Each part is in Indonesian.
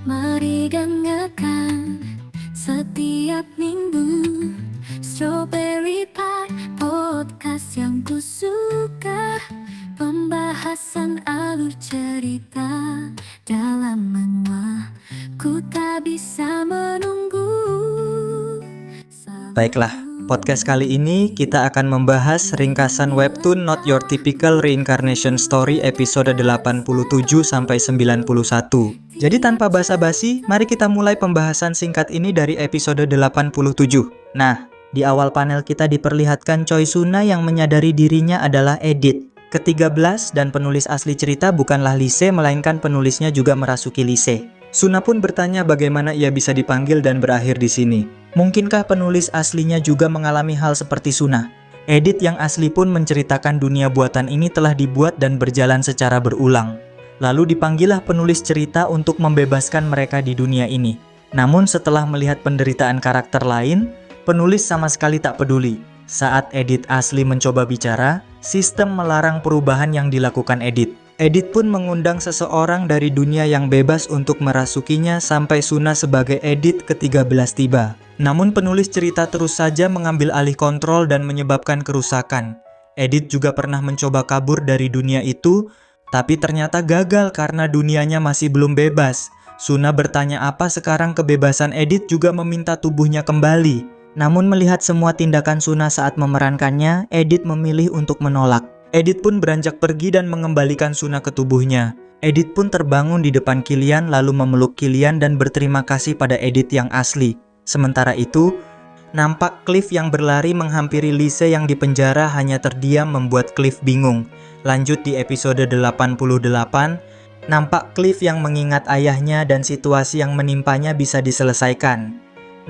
Mari dengarkan setiap minggu Strawberry Pie Podcast yang ku suka. Pembahasan alur cerita dalam menua, ku tak bisa menunggu. Baiklah, podcast kali ini kita akan membahas ringkasan webtoon Not Your Typical Reincarnation Story episode 87-91. Jadi tanpa basa-basi, mari kita mulai pembahasan singkat ini dari episode 87. Nah, di awal panel kita diperlihatkan Choi Suna yang menyadari dirinya adalah Edith ke-13 dan penulis asli cerita bukanlah Lise, melainkan penulisnya juga merasuki Lise. Suna pun bertanya bagaimana ia bisa dipanggil dan berakhir di sini. Mungkinkah penulis aslinya juga mengalami hal seperti Suna? Edith yang asli pun menceritakan dunia buatan ini telah dibuat dan berjalan secara berulang. Lalu dipanggillah penulis cerita untuk membebaskan mereka di dunia ini. Namun setelah melihat penderitaan karakter lain, penulis sama sekali tak peduli. Saat Edith asli mencoba bicara, sistem melarang perubahan yang dilakukan Edith. Edith pun mengundang seseorang dari dunia yang bebas untuk merasukinya sampai Suna sebagai Edith ke-13 tiba. Namun penulis cerita terus saja mengambil alih kontrol dan menyebabkan kerusakan. Edith juga pernah mencoba kabur dari dunia itu, tapi ternyata gagal karena dunianya masih belum bebas. Suna bertanya apa sekarang kebebasan Edith, juga meminta tubuhnya kembali. Namun melihat semua tindakan Suna saat memerankannya, Edith memilih untuk menolak. Edith pun beranjak pergi dan mengembalikan Suna ke tubuhnya. Edith pun terbangun di depan Kilian lalu memeluk Kilian dan berterima kasih pada Edith yang asli. Sementara itu, nampak Cliff yang berlari menghampiri Lise yang dipenjara hanya terdiam membuat Cliff bingung. Lanjut di episode 88, nampak Cliff yang mengingat ayahnya dan situasi yang menimpanya bisa diselesaikan.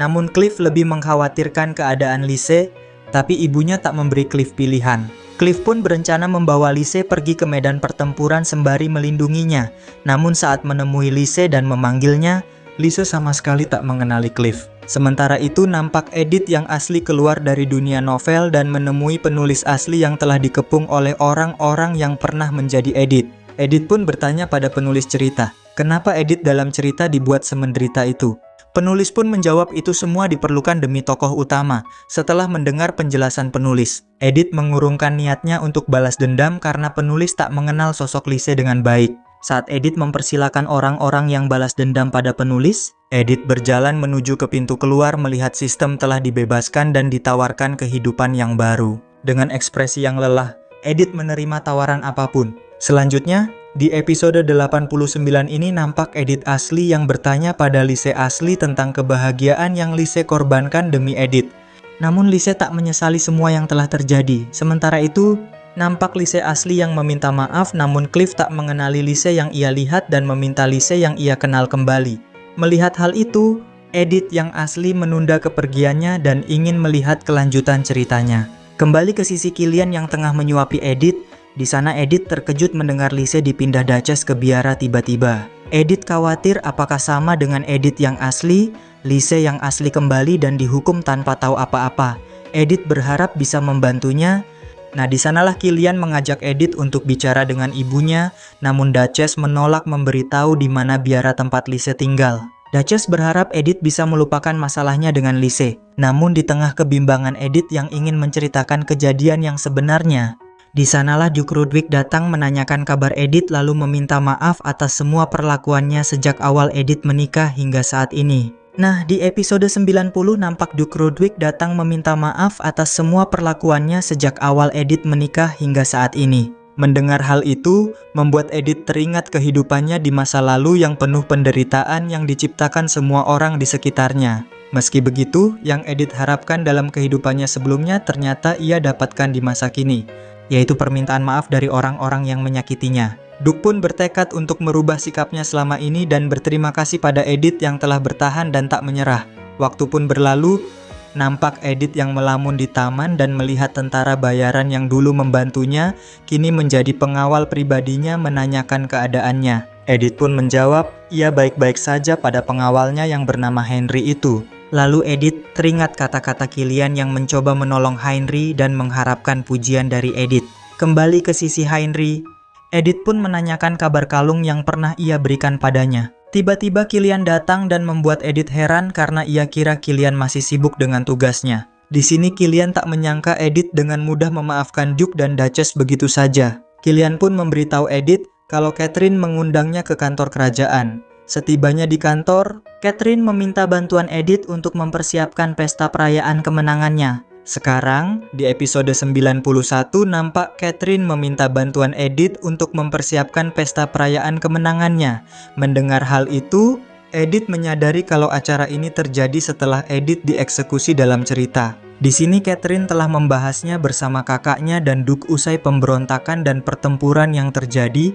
Namun Cliff lebih mengkhawatirkan keadaan Lise, tapi ibunya tak memberi Cliff pilihan. Cliff pun berencana membawa Lise pergi ke medan pertempuran sembari melindunginya. Namun saat menemui Lise dan memanggilnya, Lise sama sekali tak mengenali Cliff. Sementara itu nampak Edith yang asli keluar dari dunia novel dan menemui penulis asli yang telah dikepung oleh orang-orang yang pernah menjadi Edith. Edith pun bertanya pada penulis cerita, kenapa Edith dalam cerita dibuat semenderita itu? Penulis pun menjawab itu semua diperlukan demi tokoh utama. Setelah mendengar penjelasan penulis, Edith mengurungkan niatnya untuk balas dendam karena penulis tak mengenal sosok Lise dengan baik. Saat Edith mempersilahkan orang-orang yang balas dendam pada penulis, Edith berjalan menuju ke pintu keluar melihat sistem telah dibebaskan dan ditawarkan kehidupan yang baru. Dengan ekspresi yang lelah, Edith menerima tawaran apapun. Selanjutnya, di episode 89 ini nampak Edith asli yang bertanya pada Lise asli tentang kebahagiaan yang Lise korbankan demi Edith. Namun Lise tak menyesali semua yang telah terjadi. Sementara itu, nampak Lise asli yang meminta maaf, namun Cliff tak mengenali Lise yang ia lihat dan meminta Lise yang ia kenal kembali. Melihat hal itu, Edith yang asli menunda kepergiannya dan ingin melihat kelanjutan ceritanya. Kembali ke sisi Kilian yang tengah menyuapi Edith. Di sana Edith terkejut mendengar Lise dipindah Duchess ke biara tiba-tiba. Edith khawatir apakah sama dengan Edith yang asli, Lise yang asli kembali dan dihukum tanpa tahu apa-apa. Edith berharap bisa membantunya. Nah, di sanalah Kilian mengajak Edith untuk bicara dengan ibunya, namun Duchess menolak memberitahu di mana biara tempat Lise tinggal. Duchess berharap Edith bisa melupakan masalahnya dengan Lise. Namun di tengah kebimbangan Edith yang ingin menceritakan kejadian yang sebenarnya, di sanalah Duke Rudwick datang menanyakan kabar Edith lalu meminta maaf atas semua perlakuannya sejak awal Edith menikah hingga saat ini. Nah, di episode 90 nampak Duke Rudwick datang meminta maaf atas semua perlakuannya sejak awal Edith menikah hingga saat ini. Mendengar hal itu, membuat Edith teringat kehidupannya di masa lalu yang penuh penderitaan yang diciptakan semua orang di sekitarnya. Meski begitu, yang Edith harapkan dalam kehidupannya sebelumnya ternyata ia dapatkan di masa kini, yaitu permintaan maaf dari orang-orang yang menyakitinya. Duke pun bertekad untuk merubah sikapnya selama ini dan berterima kasih pada Edith yang telah bertahan dan tak menyerah. Waktu pun berlalu, nampak Edith yang melamun di taman dan melihat tentara bayaran yang dulu membantunya, kini menjadi pengawal pribadinya menanyakan keadaannya. Edith pun menjawab, ia baik-baik saja pada pengawalnya yang bernama Henry itu. Lalu Edith teringat kata-kata Kilian yang mencoba menolong Henry dan mengharapkan pujian dari Edith. Kembali ke sisi Henry, Edith pun menanyakan kabar kalung yang pernah ia berikan padanya. Tiba-tiba Kilian datang dan membuat Edith heran karena ia kira Kilian masih sibuk dengan tugasnya. Di sini Kilian tak menyangka Edith dengan mudah memaafkan Duke dan Duchess begitu saja. Kilian pun memberitahu Edith kalau Catherine mengundangnya ke kantor kerajaan. Setibanya di kantor, Catherine meminta bantuan Edith untuk mempersiapkan pesta perayaan kemenangannya. Sekarang, di episode 91 nampak Catherine meminta bantuan Edith untuk mempersiapkan pesta perayaan kemenangannya. Mendengar hal itu, Edith menyadari kalau acara ini terjadi setelah Edith dieksekusi dalam cerita. Di sini Catherine telah membahasnya bersama kakaknya dan Duke usai pemberontakan dan pertempuran yang terjadi,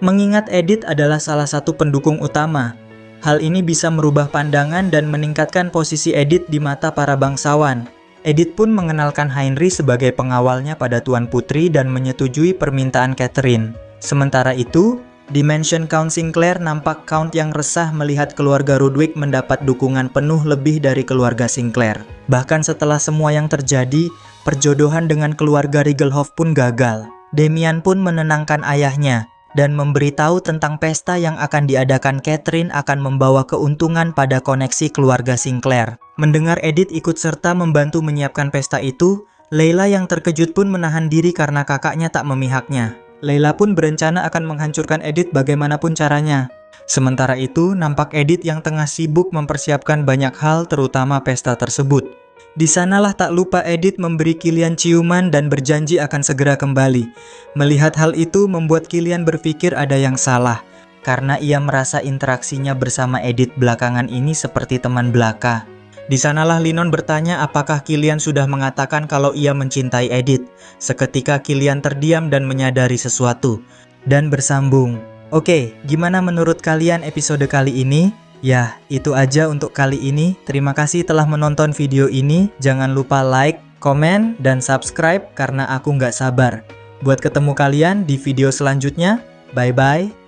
mengingat Edith adalah salah satu pendukung utama. Hal ini bisa merubah pandangan dan meningkatkan posisi Edith di mata para bangsawan. Edith pun mengenalkan Heinrich sebagai pengawalnya pada Tuan Putri dan menyetujui permintaan Catherine. Sementara itu, di Mansion Count Sinclair nampak Count yang resah melihat keluarga Rudwick mendapat dukungan penuh lebih dari keluarga Sinclair. Bahkan setelah semua yang terjadi, perjodohan dengan keluarga Regelhof pun gagal. Damian pun menenangkan ayahnya dan memberitahu tentang pesta yang akan diadakan Catherine akan membawa keuntungan pada koneksi keluarga Sinclair. Mendengar Edith ikut serta membantu menyiapkan pesta itu, Layla yang terkejut pun menahan diri karena kakaknya tak memihaknya. Layla pun berencana akan menghancurkan Edith bagaimanapun caranya. Sementara itu, nampak Edith yang tengah sibuk mempersiapkan banyak hal terutama pesta tersebut. Di sanalah tak lupa Edith memberi Kilian ciuman dan berjanji akan segera kembali. Melihat hal itu membuat Kilian berpikir ada yang salah, karena ia merasa interaksinya bersama Edith belakangan ini seperti teman belaka. Di sanalah Linon bertanya apakah Kilian sudah mengatakan kalau ia mencintai Edith. Seketika Kilian terdiam dan menyadari sesuatu, dan bersambung. Oke, gimana menurut kalian episode kali ini? Ya, itu aja untuk kali ini. Terima kasih telah menonton video ini. Jangan lupa like, komen, dan subscribe karena aku nggak sabar buat ketemu kalian di video selanjutnya. Bye-bye.